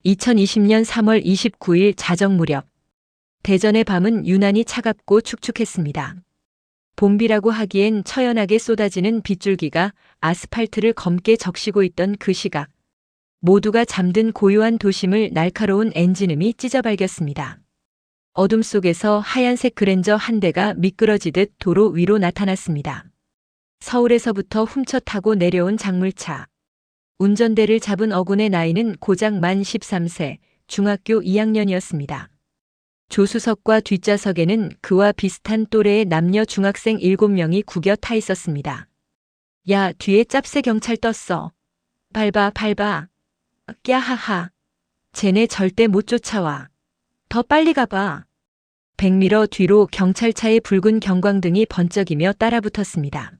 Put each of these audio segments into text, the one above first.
2020년 3월 29일 자정 무렵 대전의 밤은 유난히 차갑고 축축했습니다. 봄비라고 하기엔 처연하게 쏟아지는 빗줄기가 아스팔트를 검게 적시고 있던 그 시각, 모두가 잠든 고요한 도심을 날카로운 엔진음이 찢어발겼습니다. 어둠 속에서 하얀색 그랜저 한 대가 미끄러지듯 도로 위로 나타났습니다. 서울에서부터 훔쳐 타고 내려온 작물차. 운전대를 잡은 어군의 나이는 고작 만 13세, 중학교 2학년이었습니다. 조수석과 뒷좌석에는 그와 비슷한 또래의 남녀 중학생 7명이 구겨 타 있었습니다. 야, 뒤에 짭새 경찰 떴어. 밟아, 밟아. 꺄하하. 쟤네 절대 못 쫓아와. 더 빨리 가봐. 백미러 뒤로 경찰차의 붉은 경광등이 번쩍이며 따라붙었습니다.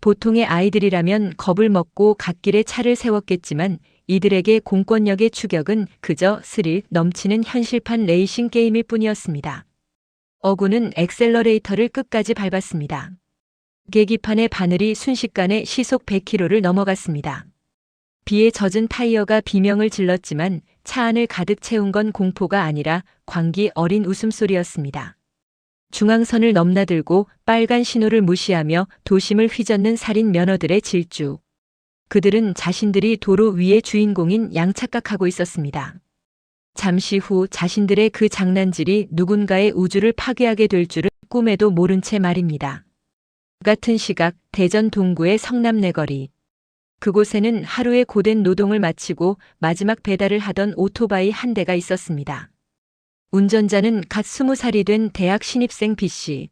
보통의 아이들이라면 겁을 먹고 갓길에 차를 세웠겠지만 이들에게 공권력의 추격은 그저 스릴 넘치는 현실판 레이싱 게임일 뿐이었습니다. 어군은 엑셀러레이터를 끝까지 밟았습니다. 계기판의 바늘이 순식간에 시속 100km를 넘어갔습니다. 비에 젖은 타이어가 비명을 질렀지만 차 안을 가득 채운 건 공포가 아니라 광기 어린 웃음소리였습니다. 중앙선을 넘나들고 빨간 신호를 무시하며 도심을 휘젓는 살인 면허들의 질주. 그들은 자신들이 도로 위의 주인공인 양 착각하고 있었습니다. 잠시 후 자신들의 그 장난질이 누군가의 우주를 파괴하게 될 줄은 꿈에도 모른 채 말입니다. 같은 시각 대전 동구의 성남내거리. 그곳에는 하루의 고된 노동을 마치고 마지막 배달을 하던 오토바이 한 대가 있었습니다. 운전자는 갓 20살이 된 대학 신입생 B씨.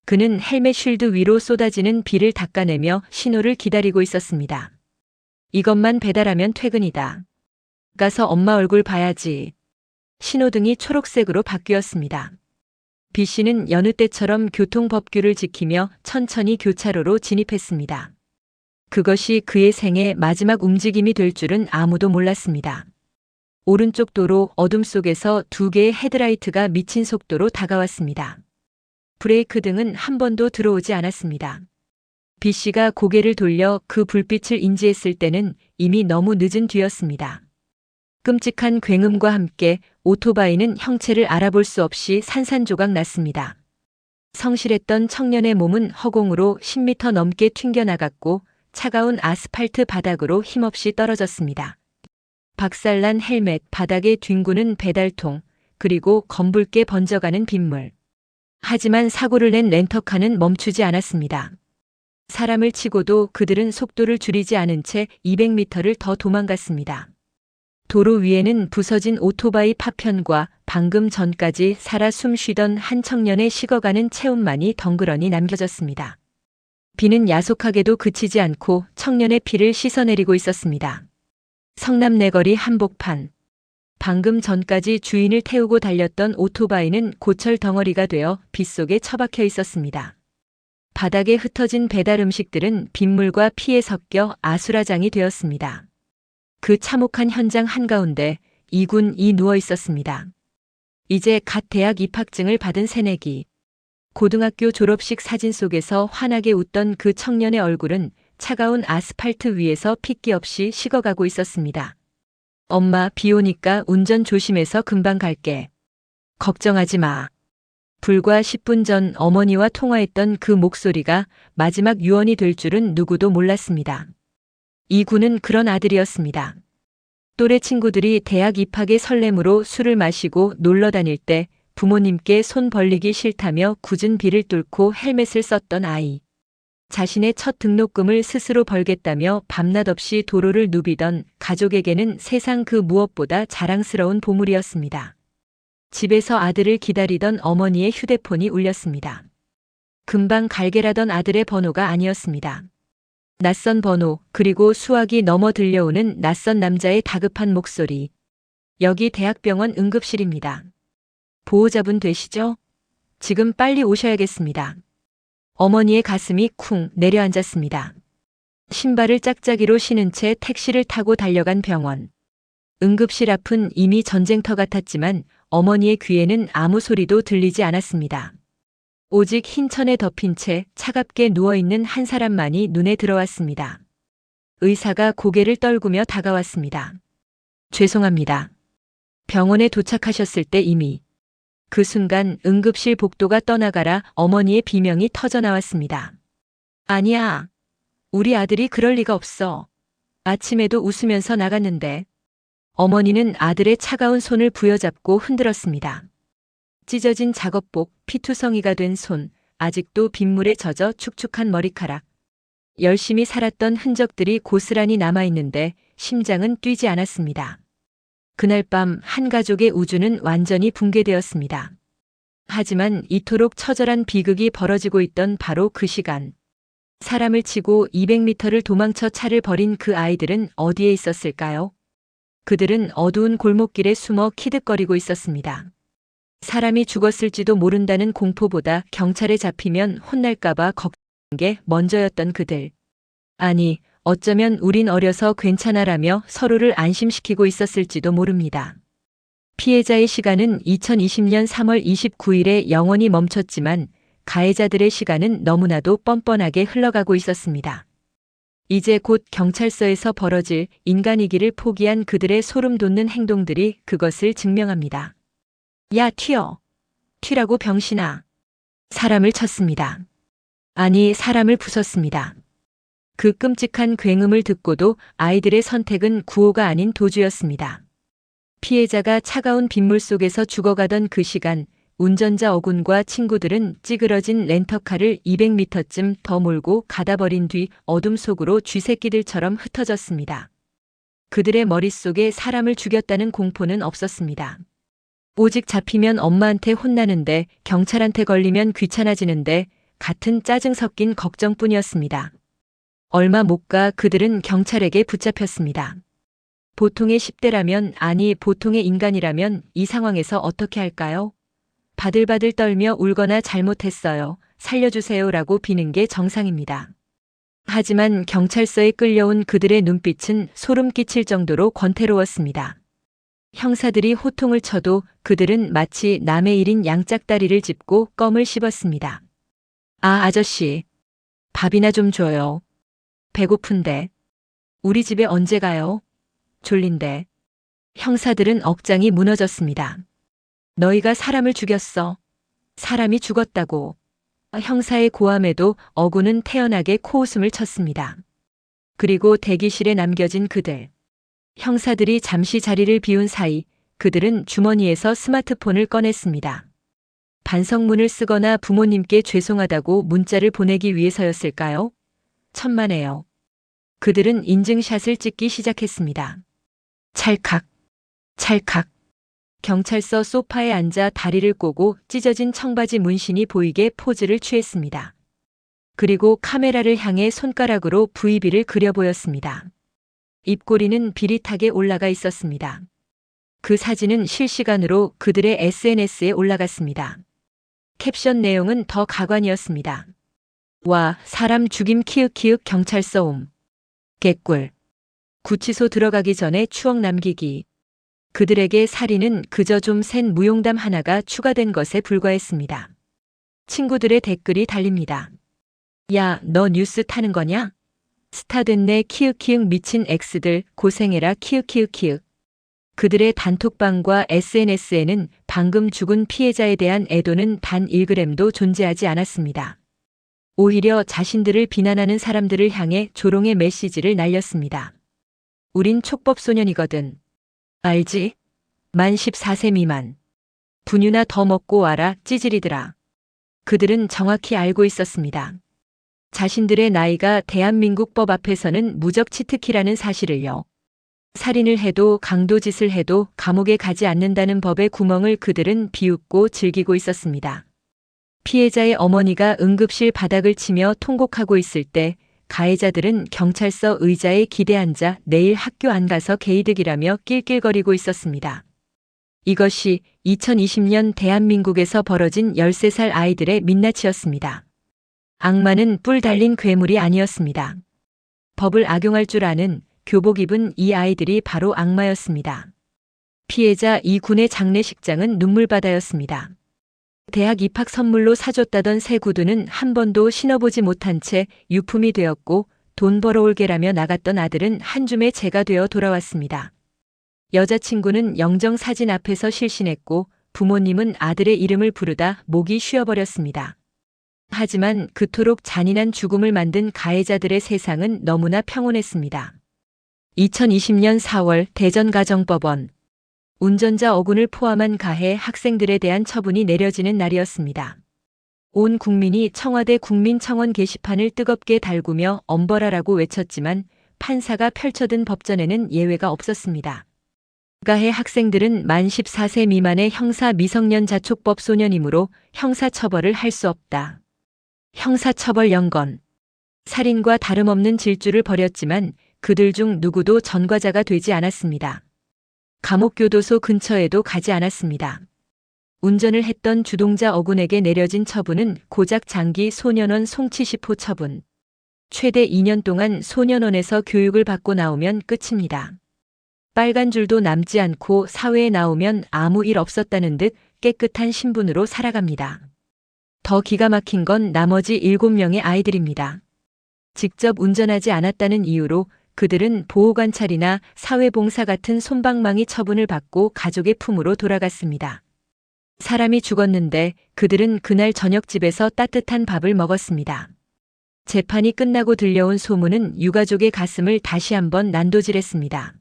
그는 헬멧 쉴드 위로 쏟아지는 비를 닦아내며 신호를 기다리고 있었습니다. 이것만 배달하면 퇴근이다. 가서 엄마 얼굴 봐야지. 신호등이 초록색으로 바뀌었습니다. B씨는 여느 때처럼 교통법규를 지키며 천천히 교차로로 진입했습니다. 그것이 그의 생애 마지막 움직임이 될 줄은 아무도 몰랐습니다. 오른쪽 도로 어둠 속에서 2개의 헤드라이트가 미친 속도로 다가왔습니다. 브레이크 등은 한 번도 들어오지 않았습니다. B씨가 고개를 돌려 그 불빛을 인지했을 때는 이미 너무 늦은 뒤였습니다. 끔찍한 굉음과 함께 오토바이는 형체를 알아볼 수 없이 산산조각 났습니다. 성실했던 청년의 몸은 허공으로 10m 넘게 튕겨나갔고 차가운 아스팔트 바닥으로 힘없이 떨어졌습니다. 박살난 헬멧, 바닥에 뒹구는 배달통, 그리고 검붉게 번져가는 빗물. 하지만 사고를 낸 렌터카는 멈추지 않았습니다. 사람을 치고도 그들은 속도를 줄이지 않은 채 200m를 더 도망갔습니다. 도로 위에는 부서진 오토바이 파편과 방금 전까지 살아 숨쉬던 한 청년의 식어가는 체온만이 덩그러니 남겨졌습니다. 비는 야속하게도 그치지 않고 청년의 피를 씻어내리고 있었습니다. 성남내거리 한복판. 방금 전까지 주인을 태우고 달렸던 오토바이는 고철 덩어리가 되어 빗속에 처박혀 있었습니다. 바닥에 흩어진 배달 음식들은 빗물과 피에 섞여 아수라장이 되었습니다. 그 참혹한 현장 한가운데 이군이 누워 있었습니다. 이제 갓 대학 입학증을 받은 새내기. 고등학교 졸업식 사진 속에서 환하게 웃던 그 청년의 얼굴은 차가운 아스팔트 위에서 핏기 없이 식어가고 있었습니다. 엄마, 비 오니까 운전 조심해서 금방 갈게. 걱정하지 마. 불과 10분 전 어머니와 통화했던 그 목소리가 마지막 유언이 될 줄은 누구도 몰랐습니다. 이 군은 그런 아들이었습니다. 또래 친구들이 대학 입학의 설렘으로 술을 마시고 놀러 다닐 때 부모님께 손 벌리기 싫다며 굳은 비를 뚫고 헬멧을 썼던 아이. 자신의 첫 등록금을 스스로 벌겠다며 밤낮 없이 도로를 누비던 가족에게는 세상 그 무엇보다 자랑스러운 보물이었습니다. 집에서 아들을 기다리던 어머니의 휴대폰이 울렸습니다. 금방 갈게라던 아들의 번호가 아니었습니다. 낯선 번호, 그리고 수화기 넘어 들려오는 낯선 남자의 다급한 목소리. 여기 대학병원 응급실입니다. 보호자분 되시죠? 지금 빨리 오셔야겠습니다. 어머니의 가슴이 쿵 내려앉았습니다. 신발을 짝짝이로 신은 채 택시를 타고 달려간 병원. 응급실 앞은 이미 전쟁터 같았지만 어머니의 귀에는 아무 소리도 들리지 않았습니다. 오직 흰 천에 덮인 채 차갑게 누워있는 한 사람만이 눈에 들어왔습니다. 의사가 고개를 떨구며 다가왔습니다. 죄송합니다. 병원에 도착하셨을 때 이미 그 순간 응급실 복도가 떠나가라 어머니의 비명이 터져 나왔습니다. 아니야. 우리 아들이 그럴 리가 없어. 아침에도 웃으면서 나갔는데. 어머니는 아들의 차가운 손을 부여잡고 흔들었습니다. 찢어진 작업복, 피투성이가 된 손, 아직도 빗물에 젖어 축축한 머리카락. 열심히 살았던 흔적들이 고스란히 남아있는데 심장은 뛰지 않았습니다. 그날 밤 한 가족의 우주는 완전히 붕괴되었습니다. 하지만 이토록 처절한 비극이 벌어지고 있던 바로 그 시간. 사람을 치고 200m를 도망쳐 차를 버린 그 아이들은 어디에 있었을까요? 그들은 어두운 골목길에 숨어 키득거리고 있었습니다. 사람이 죽었을지도 모른다는 공포보다 경찰에 잡히면 혼날까봐 걱정한 게 먼저였던 그들. 아니, 어쩌면 우린 어려서 괜찮아라며 서로를 안심시키고 있었을지도 모릅니다. 피해자의 시간은 2020년 3월 29일에 영원히 멈췄지만 가해자들의 시간은 너무나도 뻔뻔하게 흘러가고 있었습니다. 이제 곧 경찰서에서 벌어질 인간이기를 포기한 그들의 소름 돋는 행동들이 그것을 증명합니다. 야, 튀어. 튀라고 병신아. 사람을 쳤습니다. 아니, 사람을 부쉈습니다. 그 끔찍한 굉음을 듣고도 아이들의 선택은 구호가 아닌 도주였습니다. 피해자가 차가운 빗물 속에서 죽어가던 그 시간, 운전자 어군과 친구들은 찌그러진 렌터카를 200m쯤 더 몰고 가다 버린 뒤 어둠 속으로 쥐새끼들처럼 흩어졌습니다. 그들의 머릿속에 사람을 죽였다는 공포는 없었습니다. 오직 잡히면 엄마한테 혼나는데, 경찰한테 걸리면 귀찮아지는데 같은 짜증 섞인 걱정뿐이었습니다. 얼마 못 가 그들은 경찰에게 붙잡혔습니다. 보통의 10대라면, 아니 보통의 인간이라면 이 상황에서 어떻게 할까요? 바들바들 떨며 울거나 잘못했어요. 살려주세요라고 비는 게 정상입니다. 하지만 경찰서에 끌려온 그들의 눈빛은 소름 끼칠 정도로 권태로웠습니다. 형사들이 호통을 쳐도 그들은 마치 남의 일인 양짝다리를 짚고 껌을 씹었습니다. 아, 아저씨. 밥이나 좀 줘요. 배고픈데. 우리 집에 언제 가요? 졸린데. 형사들은 억장이 무너졌습니다. 너희가 사람을 죽였어. 사람이 죽었다고. 형사의 고함에도 어구는 태연하게 코웃음을 쳤습니다. 그리고 대기실에 남겨진 그들. 형사들이 잠시 자리를 비운 사이 그들은 주머니에서 스마트폰을 꺼냈습니다. 반성문을 쓰거나 부모님께 죄송하다고 문자를 보내기 위해서였을까요? 천만에요. 그들은 인증샷을 찍기 시작했습니다. 찰칵, 찰칵. 경찰서 소파에 앉아 다리를 꼬고 찢어진 청바지 문신이 보이게 포즈를 취했습니다. 그리고 카메라를 향해 손가락으로 VB를 그려 보였습니다. 입꼬리는 비릿하게 올라가 있었습니다. 그 사진은 실시간으로 그들의 SNS에 올라갔습니다. 캡션 내용은 더 가관이었습니다. 와, 사람 죽임 키읔키읔 경찰서 옴. 개꿀. 구치소 들어가기 전에 추억 남기기. 그들에게 살인은 그저 좀 센 무용담 하나가 추가된 것에 불과했습니다. 친구들의 댓글이 달립니다. 야, 너 뉴스 타는 거냐? 스타 됐네 키읔키읔 미친 X들 고생해라 키읔키읔키읔. 그들의 단톡방과 SNS에는 방금 죽은 피해자에 대한 애도는 단 1g도 존재하지 않았습니다. 오히려 자신들을 비난하는 사람들을 향해 조롱의 메시지를 날렸습니다. 우린 촉법소년이거든. 알지? 만 14세 미만. 분유나 더 먹고 와라 찌질이들아. 그들은 정확히 알고 있었습니다. 자신들의 나이가 대한민국 법 앞에서는 무적 치트키라는 사실을요. 살인을 해도 강도짓을 해도 감옥에 가지 않는다는 법의 구멍을 그들은 비웃고 즐기고 있었습니다. 피해자의 어머니가 응급실 바닥을 치며 통곡하고 있을 때 가해자들은 경찰서 의자에 기대앉아 내일 학교 안 가서 개이득이라며 낄낄거리고 있었습니다. 이것이 2020년 대한민국에서 벌어진 13살 아이들의 민낯이었습니다. 악마는 뿔 달린 괴물이 아니었습니다. 법을 악용할 줄 아는 교복 입은 이 아이들이 바로 악마였습니다. 피해자 이군의 장례식장은 눈물바다였습니다. 대학 입학 선물로 사줬다던 새 구두는 한 번도 신어보지 못한 채 유품이 되었고 돈 벌어올게라며 나갔던 아들은 한 줌의 재가 되어 돌아왔습니다. 여자친구는 영정 사진 앞에서 실신했고 부모님은 아들의 이름을 부르다 목이 쉬어버렸습니다. 하지만 그토록 잔인한 죽음을 만든 가해자들의 세상은 너무나 평온했습니다. 2020년 4월 대전가정법원 운전자 어군을 포함한 가해 학생들에 대한 처분이 내려지는 날이었습니다. 온 국민이 청와대 국민청원 게시판을 뜨겁게 달구며 엄벌하라고 외쳤지만 판사가 펼쳐든 법전에는 예외가 없었습니다. 가해 학생들은 만 14세 미만의 형사 미성년자 촉법 소년이므로 형사처벌을 할 수 없다. 형사처벌 연건. 살인과 다름없는 질주를 벌였지만 그들 중 누구도 전과자가 되지 않았습니다. 감옥교도소 근처에도 가지 않았습니다. 운전을 했던 주동자 어군에게 내려진 처분은 고작 장기 소년원 송치시포 처분. 최대 2년 동안 소년원에서 교육을 받고 나오면 끝입니다. 빨간 줄도 남지 않고 사회에 나오면 아무 일 없었다는 듯 깨끗한 신분으로 살아갑니다. 더 기가 막힌 건 나머지 7명의 아이들입니다. 직접 운전하지 않았다는 이유로 그들은 보호관찰이나 사회봉사 같은 솜방망이 처분을 받고 가족의 품으로 돌아갔습니다. 사람이 죽었는데 그들은 그날 저녁 집에서 따뜻한 밥을 먹었습니다. 재판이 끝나고 들려온 소문은 유가족의 가슴을 다시 한번 난도질했습니다.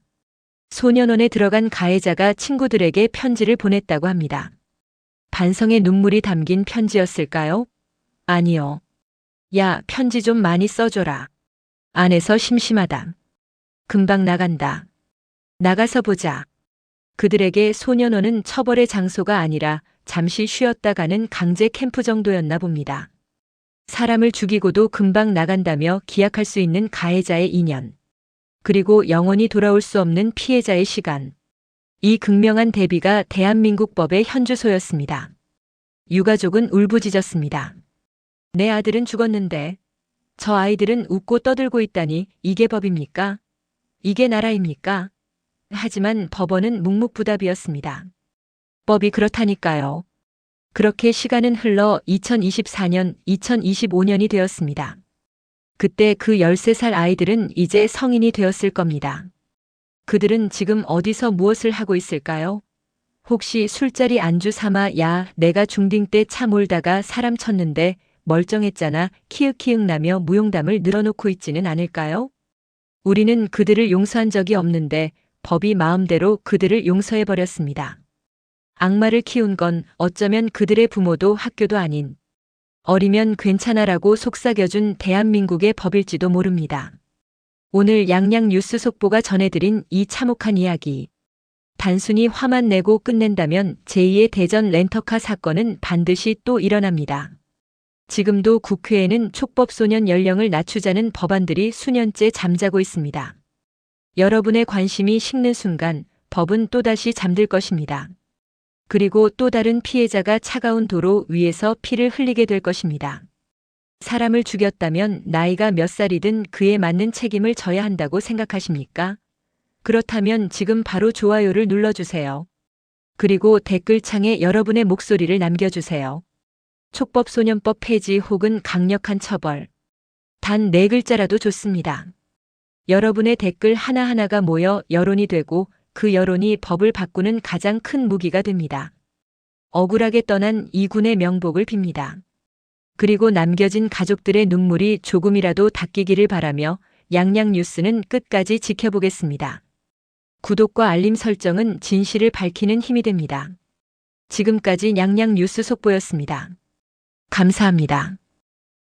소년원에 들어간 가해자가 친구들에게 편지를 보냈다고 합니다. 반성의 눈물이 담긴 편지였을까요? 아니요. 야, 편지 좀 많이 써줘라. 안에서 심심하다. 금방 나간다. 나가서 보자. 그들에게 소년원은 처벌의 장소가 아니라 잠시 쉬었다 가는 강제 캠프 정도였나 봅니다. 사람을 죽이고도 금방 나간다며 기약할 수 있는 가해자의 인연. 그리고 영원히 돌아올 수 없는 피해자의 시간. 이 극명한 대비가 대한민국 법의 현주소였습니다. 유가족은 울부짖었습니다. 내 아들은 죽었는데 저 아이들은 웃고 떠들고 있다니 이게 법입니까? 이게 나라입니까? 하지만 법원은 묵묵부답이었습니다. 법이 그렇다니까요. 그렇게 시간은 흘러 2024년, 2025년이 되었습니다. 그때 그 13살 아이들은 이제 성인이 되었을 겁니다. 그들은 지금 어디서 무엇을 하고 있을까요? 혹시 술자리 안주 삼아 야, 내가 중딩 때 차 몰다가 사람 쳤는데 멀쩡했잖아 키읔키읔나며 무용담을 늘어놓고 있지는 않을까요? 우리는 그들을 용서한 적이 없는데 법이 마음대로 그들을 용서해버렸습니다. 악마를 키운 건 어쩌면 그들의 부모도 학교도 아닌 어리면 괜찮아라고 속삭여준 대한민국의 법일지도 모릅니다. 오늘 양양 뉴스 속보가 전해드린 이 참혹한 이야기. 단순히 화만 내고 끝낸다면 제2의 대전 렌터카 사건은 반드시 또 일어납니다. 지금도 국회에는 촉법소년 연령을 낮추자는 법안들이 수년째 잠자고 있습니다. 여러분의 관심이 식는 순간 법은 또다시 잠들 것입니다. 그리고 또 다른 피해자가 차가운 도로 위에서 피를 흘리게 될 것입니다. 사람을 죽였다면 나이가 몇 살이든 그에 맞는 책임을 져야 한다고 생각하십니까? 그렇다면 지금 바로 좋아요를 눌러주세요. 그리고 댓글창에 여러분의 목소리를 남겨주세요. 촉법소년법 폐지 혹은 강력한 처벌. 단 4글자라도 좋습니다. 여러분의 댓글 하나하나가 모여 여론이 되고 그 여론이 법을 바꾸는 가장 큰 무기가 됩니다. 억울하게 떠난 이 군의 명복을 빕니다. 그리고 남겨진 가족들의 눈물이 조금이라도 닦이기를 바라며 양양 뉴스는 끝까지 지켜보겠습니다. 구독과 알림 설정은 진실을 밝히는 힘이 됩니다. 지금까지 양양 뉴스 속보였습니다. 감사합니다.